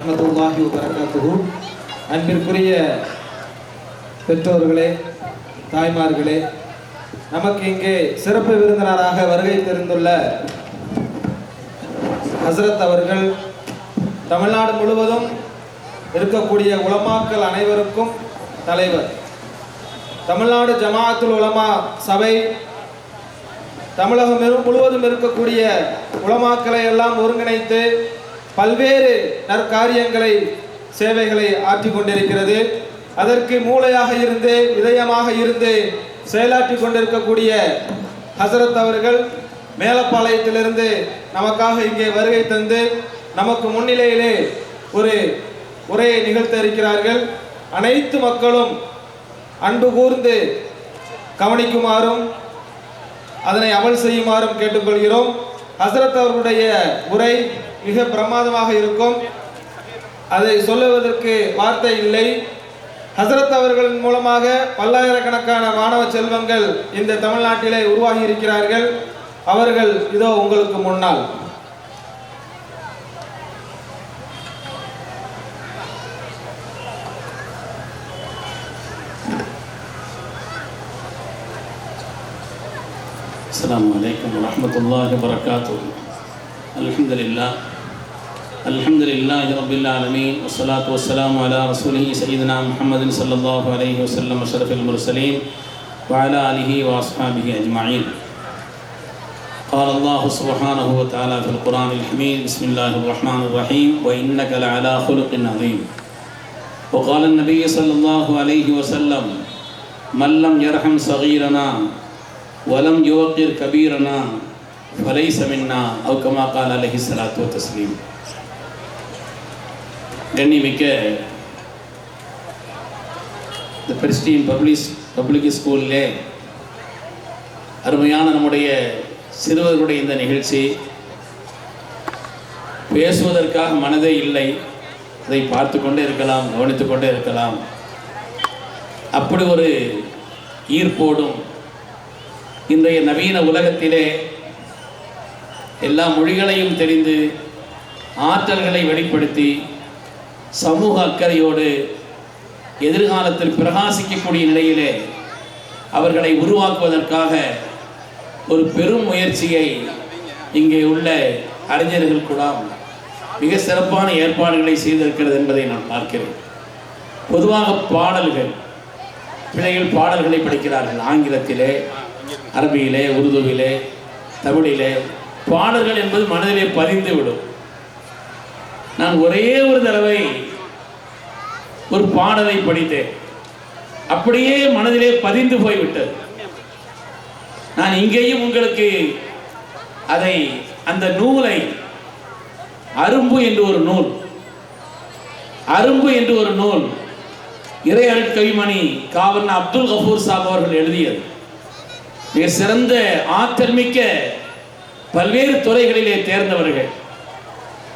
வரஹ்மத்துல்லாஹி வபரகாத்துஹு. அன்பிற்குரிய பெற்றோர்களே, தாய்மார்களே, நமக்கு இங்கே சிறப்பு விருந்தினராக வருகை தெரிந்துள்ள ஹசரத் அவர்கள் தமிழ்நாடு முழுவதும் இருக்கக்கூடிய உலமாக்கள் அனைவருக்கும் தலைவர். தமிழ்நாடு ஜமாஅத்துல் உலமா சபை தமிழகம் முழுவதும் இருக்கக்கூடிய உலமாக்களை எல்லாம் ஒருங்கிணைத்து பல்வேறு நற்காரியங்களை சேவைகளை ஆற்றிக் கொண்டிருக்கிறது. அதற்கு மூளையாக இருந்து இதயமாக இருந்து செயலாற்றி கொண்டிருக்கக்கூடிய ஹசரத் அவர்கள் மேலப்பாளையத்திலிருந்து நமக்காக இங்கே வருகை தந்து நமக்கு முன்னிலையிலே ஒரு உரையை நிகழ்த்த இருக்கிறார்கள். அனைத்து மக்களும் அன்பு கூர்ந்து கவனிக்குமாறும் அதனை அமல் செய்யுமாறும் கேட்டுக்கொள்கிறோம். ஹசரத் அவர்களுடைய உரை மிக பிரமாதமாக இருக்கும். அதை சொல்லுவதற்கு வார்த்தை இல்லை. ஹசரத் அவர்களின் மூலமாக பல்லாயிரக்கணக்கான மாணவ செல்வங்கள் இந்த தமிழ்நாட்டிலே உருவாகி இருக்கிறார்கள். அவர்கள் இதோ உங்களுக்கு முன்னால். அஸ்ஸலாமு அலைக்கும் வரஹ்மத்துல்லாஹி வபரகாத்துஹு. அல்ஹம்துலில்லாஹி ரப்பில் ஆலமீன் வஸ்ஸலாத்து வஸ்ஸலாமு அலா ரசூலிஹி ஸய்யிதினா முஹம்மதின் ஸல்லல்லாஹு அலைஹி வஸல்லம் அஷ்ரஃபில் முர்ஸலீன் வ அலா ஆலிஹி வ அஸ்ஹாபிஹி அஜ்மஈன். قال الله سبحانه وتعالى في القرآن الحميد بسم الله الرحمن الرحيم وإنك لعلى خلق عظيم. وقال النبي صلى الله عليه وسلم من لم يرحم صغيرنا ولم يوقر كبيرنا فليس منا أو كما قال عليه الصلاة والتسليم. கண்ணிமிக்க இந்த பிரிஸ்டின் பப்ளிக் ஸ்கூல்லே அருமையான நம்முடைய சிறுவர்களுடைய இந்த நிகழ்ச்சி பேசுவதற்காக மனதே இல்லை. அதை பார்த்து கொண்டே இருக்கலாம், கவனித்து கொண்டே இருக்கலாம். அப்படி ஒரு ஈர்ப்போடும் இன்றைய நவீன உலகத்திலே எல்லா மொழிகளையும் தெரிந்து ஆற்றல்களை வெளிப்படுத்தி சமூக அக்கறையோடு எதிர்காலத்தில் பிரகாசிக்கக்கூடிய நிலையிலே அவர்களை உருவாக்குவதற்காக ஒரு பெரும் முயற்சியை இங்கே உள்ள அறிஞர்கள் கூட மிக சிறப்பான ஏற்பாடுகளை செய்திருக்கிறது என்பதை நான் பார்க்கிறேன். பொதுவாக பாடல்கள், பிள்ளைகள் பாடல்களை படிக்கிறார்கள். ஆங்கிலத்திலே, அரபியிலே, உருதுவிலே, தமிழிலே பாடல்கள் என்பது மனதிலே பதிந்து விடும். நான் ஒரே ஒரு தடவை ஒரு பாடலை படித்தேன், அப்படியே மனதிலே பதிந்து போய்விட்டது. நான் இங்கேயும் உங்களுக்கு அதை அந்த நூலை அரும்பு என்று ஒரு நூல் இறை அருட்கவிமணி காவலர் அப்துல் கஃபூர் சாப் அவர்கள் எழுதியது. மிக சிறந்த ஆற்றல் மிக்க பல்வேறு துறைகளிலே தேர்ந்தவர்கள்.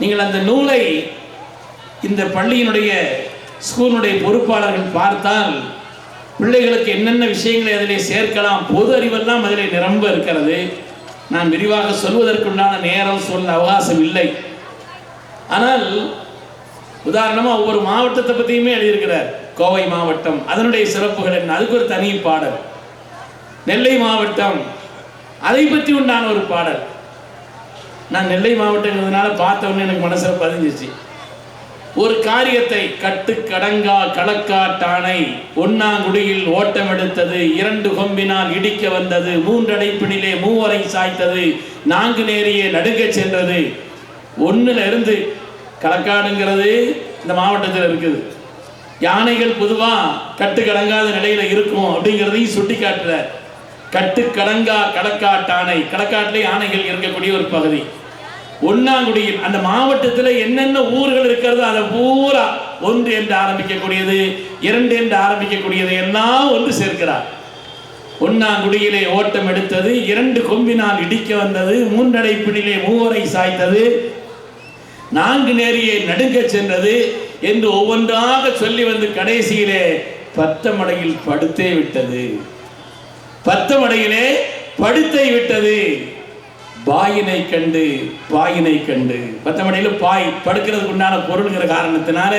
நீங்கள் அந்த நூலை இந்த பள்ளியினுடைய ஸ்கூலுடைய பொறுப்பாளர்கள் பார்த்தால் பிள்ளைகளுக்கு என்னென்ன விஷயங்களை அதிலே சேர்க்கலாம், பொது அறிவெல்லாம் அதிலே நிரம்ப இருக்கிறது. நான் விரிவாக சொல்வதற்குண்டான நேரம் சொல்ல அவகாசம் இல்லை. ஆனால் உதாரணமாக ஒவ்வொரு மாவட்டத்தை பற்றியுமே எழுதியிருக்கிறார். கோவை மாவட்டம் அதனுடைய சிறப்புகள் என்ன, அதுக்கு ஒரு தனி பாடல். நெல்லை மாவட்டம் அதை பற்றி உண்டான ஒரு பாடல். நான் நெல்லை மாவட்டங்கிறதுனால பார்த்த உடனே எனக்கு மனசில் பதிஞ்சிச்சு. ஒரு காரியத்தை கட்டு கடங்கா களக்காட்டானை ஒன்னாங்குடியில் ஓட்டம் எடுத்தது, 2 கொம்பினால் இடிக்க வந்தது, 3 அடைப்பினிலே 3 சாய்த்தது, 4 நேரியே நடுங்க சென்றது. 1ல இருந்து களக்காடுங்கிறது இந்த மாவட்டத்தில் இருக்குது. யானைகள் பொதுவாக கட்டு கடங்காத நிலையில் இருக்கும் அப்படிங்கிறதையும் சுட்டி காட்டுற கட்டு கடங்கா களக்காட்டானை, களக்காட்டிலே யானைகள் இருக்கக்கூடிய ஒரு பகுதி. ஒன்னாங்குடியில் அந்த மாவட்டத்தில் என்னென்ன ஊர்கள் இருக்கிறதோ அதை பூரா 1 என்று ஆரம்பிக்கக்கூடியது, 2 என்று ஆரம்பிக்கக்கூடியது எல்லாம் ஒன்று சேர்க்கிறார். ஒன்னாங்குடியிலே ஓட்டம் எடுத்தது, 2 கொம்பினால் இடிக்க வந்தது, 3 அடைப்பினிலே 3 சாய்த்தது, 4 நேரியை நடுங்க சென்றது என்று ஒவ்வொன்றாக சொல்லி வந்து கடைசியிலே 10 மடையில் படுத்தே விட்டது. 10 மடையிலே படுத்தே விட்டது. பாயினை கண்டு பாயினை கண்டு. பத்தமடையில் பாய் படுக்கிறதுக்கு உண்டான பொருளுங்கிற காரணத்தினால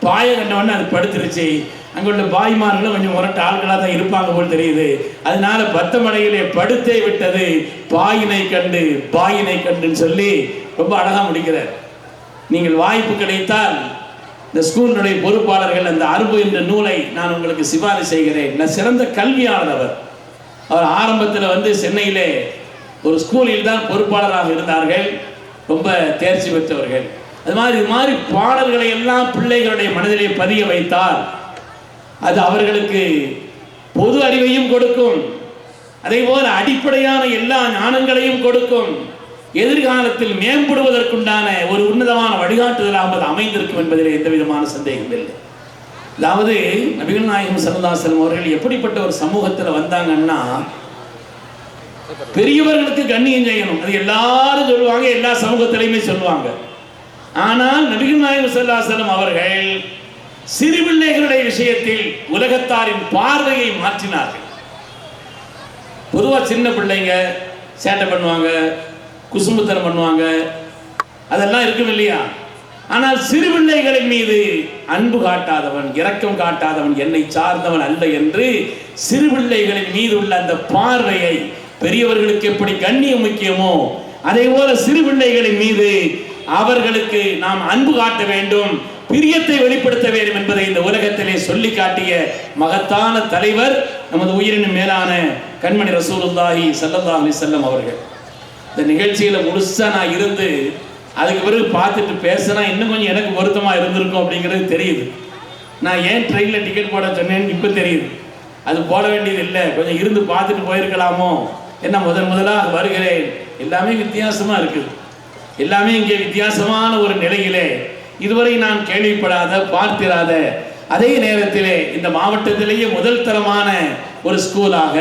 பாயை கண்டவொடனே அது படுத்துருச்சு. அங்கே உள்ள பாய்மார்களும் கொஞ்சம் முரட்டு ஆள்களாக தான் இருப்பாங்க போல் தெரியுது. அதனால பத்தமடையிலே படுத்தே விட்டது பாயினை கண்டு பாயினை கண்டுன்னு சொல்லி ரொம்ப அழகாக முடிக்கிறார். நீங்கள் வாய்ப்பு கிடைத்தால் இந்த ஸ்கூலினுடைய பொறுப்பாளர்கள் அந்த அரும்பு என்ற நூலை நான் உங்களுக்கு சிபாரிசு செய்கிறேன். நான் சிறந்த கல்வியாளர். அவர் ஆரம்பத்தில் சென்னையிலே ஒரு ஸ்கூலில் தான் பொறுப்பாளராக இருந்தார்கள். ரொம்ப தேர்ச்சி பெற்றவர்கள். அது மாதிரி பாடல்களை எல்லாம் பிள்ளைகளுடைய மனதிலே பதிய வைத்தால் அது அவர்களுக்கு பொது அறிவையும் கொடுக்கும், அதே போல அடிப்படையான எல்லா ஞானங்களையும் கொடுக்கும். எதிர்காலத்தில் மேம்படுவதற்குண்டான ஒரு உன்னதமான வழிகாட்டுதலாக அது அமைந்திருக்கும் என்பதில் எந்த விதமான சந்தேகம் இல்லை. அதாவது நபிகள் நாயகம் ஸல்லல்லாஹு அலைஹி வஸல்லம் அவர்கள் எப்படிப்பட்ட ஒரு சமூகத்தில் வந்தாங்கன்னா, பெரியவர்களுக்கு கண்ணியம் செய்யணும், அது எல்லாரும் சொல்லுவாங்க, எல்லா சமூகத்திலையுமே சொல்லுவாங்க. ஆனால் நபிகள் நாயகம் ஸல்லல்லாஹு அலைஹி வஸல்லம் அவர்கள் சிறு பிள்ளைகளுடைய விஷயத்தில் உலகத்தாரின் பார்வையை மாற்றினார்கள். பொதுவாக சின்ன பிள்ளைங்க சேட்டை பண்ணுவாங்க, குசும்புத்தனம் பண்ணுவாங்க, அதெல்லாம் இருக்கும் இல்லையா? ஆனால் சிறு பிள்ளைகளின் மீது அன்பு காட்டாதவன், இரக்கம் காட்டாதவன் என்னை சார்ந்தவன் அல்ல என்று சிறு பிள்ளைகளின் மீது உள்ள அந்த பார்வையை, பெரியவர்களுக்கு எப்படி கண்ணியம் முக்கியமோ அதே போல சிறு பிள்ளைகளின் மீது அவர்களுக்கு நாம் அன்பு காட்ட வேண்டும், பிரியத்தை வெளிப்படுத்த வேண்டும் என்பதை இந்த உலகத்திலே சொல்லி காட்டிய மகத்தான தலைவர் நமது உயிரினும் மேலான கண்மணி ரசூலுல்லாஹி ஸல்லல்லாஹு அலைஹி வஸல்லம் அவர்கள். இந்த நிகழ்ச்சியில முழுசா நான் இருந்து அதுக்கு பிறகு பார்த்துட்டு பேசினா இன்னும் கொஞ்சம் எனக்கு பொருத்தமா இருந்திருக்கும் அப்படிங்கிறது தெரியுது. நான் ஏன் ட்ரெயினில் டிக்கெட் போட சொன்னேன்னு இப்போ தெரியுது. அது போட வேண்டியது இல்லை, கொஞ்சம் இருந்து பார்த்துட்டு போயிருக்கலாமோ. என்ன முதலாக வருகிறேன், எல்லாமே வித்தியாசமா இருக்குது. எல்லாமே இங்கே வித்தியாசமான ஒரு நிலையிலே இதுவரை நான் கேள்விப்படாத, பார்த்திராத, அதே நேரத்திலே இந்த மாவட்டத்திலேயே முதல் தரமான ஒரு ஸ்கூலாக,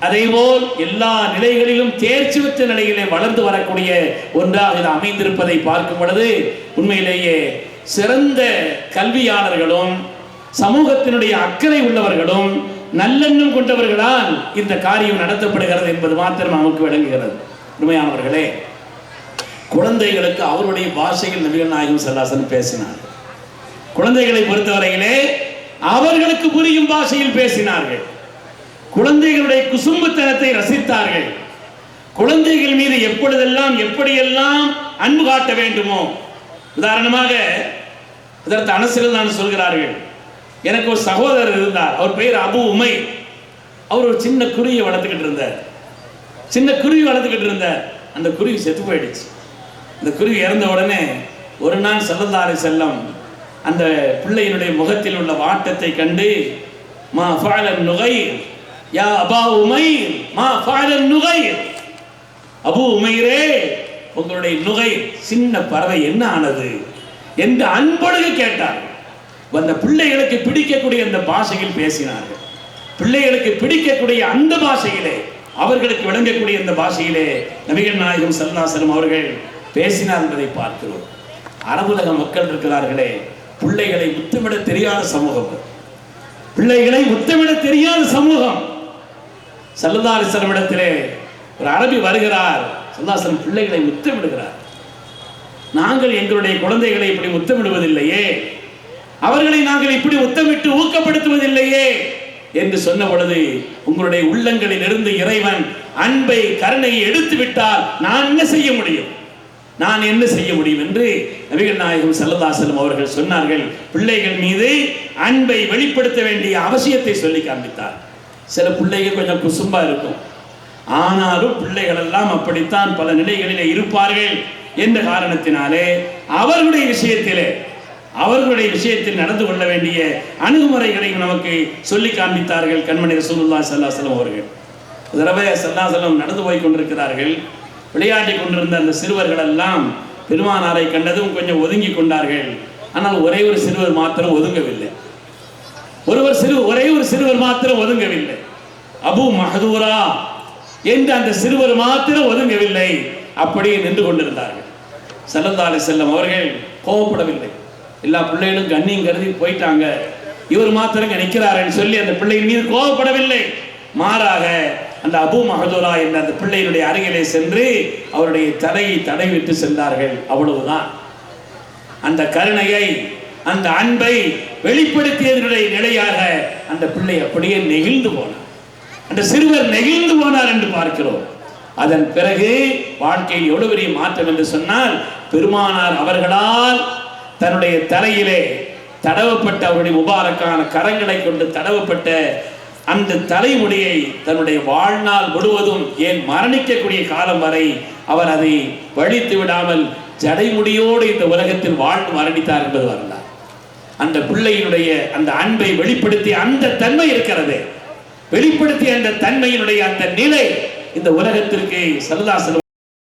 அதேபோல் எல்லா நிலைகளிலும் தேர்ச்சி பெற்ற நிலையிலே வளர்ந்து வரக்கூடிய ஒன்றாக இது அமைந்திருப்பதை பார்க்கும் பொழுது உண்மையிலேயே சிறந்த கல்வியாளர்களும் சமூகத்தினுடைய அக்கறை உள்ளவர்களும் நல்லெண்ணம் கொண்டவர்களால் இந்த காரியம் நடத்தப்படுகிறது என்பது மாத்திரம் நமக்கு விளங்குகிறது. உண்மையானவர்களே, குழந்தைகளுக்கு அவருடைய பாஷையில் நபிகள் நாயகம் ஸல்லல்லாஹு அலைஹி வஸல்லம் பேசினார். குழந்தைகளை பொறுத்தவரையிலே அவர்களுக்கு புரியும் பாஷையில் பேசினார்கள். குழந்தைகளுடைய குசும்புத்தனத்தை ரசித்தார்கள். குழந்தைகள் மீது எப்படியெல்லாம் அன்பு காட்ட வேண்டுமோ. உதாரணமாக அதற்கு அனஸில் நான் சொல்கிறார்கள், எனக்கு ஒரு சகோதரர் இருந்தார், அவர் பெயர் அபு உமைர். அவர் ஒரு சின்ன குருவியை வளர்த்துக்கிட்டு இருந்தார். அந்த குருவி செத்து போயிடுச்சு. அந்த குருவி இறந்த உடனே ஒரு நாள் ஸல்லல்லாஹு அலைஹி வஸல்லம் அந்த பிள்ளையினுடைய முகத்தில் உள்ள வாட்டத்தை கண்டு, மா ஃபஅலன் நுகைர் யா அபா உமைர், மா ஃபஅலன் நுகைர், அபு உமைரே உங்களுடைய நுகைர் சின்ன பறவை என்ன ஆனது என்று அன்பொழுது கேட்டார். அந்த பிள்ளைகளுக்கு பிடிக்கக்கூடிய அந்த பாஷையில் பேசினார்கள். பிள்ளைகளுக்கு பிடிக்கக்கூடிய அந்த பாஷையிலே, அவர்களுக்கு விளங்கக்கூடிய அந்த பாஷையிலே நபிகள் நாயகம் ஸல்லல்லாஹு அலைஹி வஸல்லம் அவர்கள் பேசினார் என்பதை பார்க்கிறோம். அரபுலக மக்கள் இருக்கிறார்களே, பிள்ளைகளை முத்தமிட தெரியாத சமூகம், பிள்ளைகளை முத்தமிட தெரியாத சமூகம். ஸல்லல்லாஹு அலைஹி வஸல்லம் இடத்திலே ஒரு அரபி வருகிறார். ஸல்லல்லாஹு அலைஹி வஸல்லம் பிள்ளைகளை முத்தமிடுகிறார். நாங்கள் எங்களுடைய குழந்தைகளை இப்படி முத்தமிடுவதில்லையே, அவர்களை நாங்கள் இப்படி முத்தமிட்டு ஊக்கப்படுத்துவதில்லையே என்று சொன்ன பொழுது, உங்களுடைய உள்ளங்களில் இருந்து இறைவன் அன்பை, கருணையை எடுத்து விட்டால் நான் என்ன செய்ய முடியும் என்று நபிகள் நாயகம் ஸல்லல்லாஹு அலைஹி வஸல்லம் அவர்கள் சொன்னார்கள். பிள்ளைகள் மீது அன்பை வெளிப்படுத்த வேண்டிய அவசியத்தை சொல்லி காண்பித்தார். சில பிள்ளைகள் கொஞ்சம் குசும்பா இருக்கும், ஆனாலும் பிள்ளைகள் எல்லாம் அப்படித்தான் பல நிலைகளிலே இருப்பார்கள் என்ற காரணத்தினாலே அவர்களுடைய விஷயத்தில் நடந்து கொள்ள வேண்டிய அணுகுமுறைகளையும் நமக்கு சொல்லி காண்பித்தார்கள் கண்மணி ரசூலுல்லாஹி ஸல்லல்லாஹு அலைஹி வஸல்லம் அவர்கள். தடவை ஸல்லல்லாஹு அலைஹி வஸல்லம் நடந்து போய் கொண்டிருக்கிறார்கள். விளையாடி கொண்டிருந்த அந்த சிறுவர்கள் எல்லாம் பெருமானாரை கண்டதும் கொஞ்சம் ஒதுங்கி கொண்டார்கள். ஆனால் ஒரே ஒரு சிறுவர் மாத்திரம் ஒதுங்கவில்லை. ஒரே ஒரு சிறுவர் மாத்திரம் ஒதுங்கவில்லை. அபு மஹதூரா என்று அந்த சிறுவர் மாத்திரம் ஒதுங்கவில்லை, அப்படியே நின்று கொண்டிருந்தார்கள். ஸல்லல்லாஹு அலைஹி வஸல்லம் அவர்கள் கோபப்படவில்லை. எல்லா பிள்ளைகளும் கண்ணியம் கருதி போயிட்டாங்க, இவர் மாத்திரம் நிற்கிறாருன்னு சொல்லி அந்த பிள்ளையின் மீது கோபப்படவில்லை. மாறாக அந்த அபு மஹதுரா என்ற அந்த பிள்ளையினுடைய அருகிலே சென்று அவருடைய தலையை தடவிட்டு சென்றார்கள். அவ்வளவுதான். அந்த கருணையை, அந்த அன்பை வெளிப்படுத்தியதனுடைய நிலையாக அந்த பிள்ளை அப்படியே நெகிழ்ந்து போனார். அந்த சிறுவர் நெகிழ்ந்து போனார் என்று பார்க்கிறோம். அதன் பிறகு வாழ்க்கையில் எவ்வளவு பெரிய மாற்றம் என்று சொன்னால், பெருமானார் அவர்களால் தன்னுடைய தலையிலே தடவப்பட்ட அவருடைய முபாரக்கான கரங்களை கொண்டு தடவப்பட்ட அந்த தலைமுடியை தன்னுடைய வாழ்நாள் முழுவதும், ஏன் மரணிக்கக்கூடிய காலம் வரை அவர் அதை வழித்து விடாமல் ஜடைமுடியோடு இந்த உலகத்தில் வாழ்ந்து மரணித்தார் என்பது வரலாறு. அந்த பிள்ளையினுடைய அந்த அன்பை வெளிப்படுத்திய அந்த தன்மை இருக்கிறது, வெளிப்படுத்திய அந்த தன்மையினுடைய அந்த நிலை இந்த உலகத்திற்கு ஸல்லல்லாஹு அலைஹி வஸல்லம்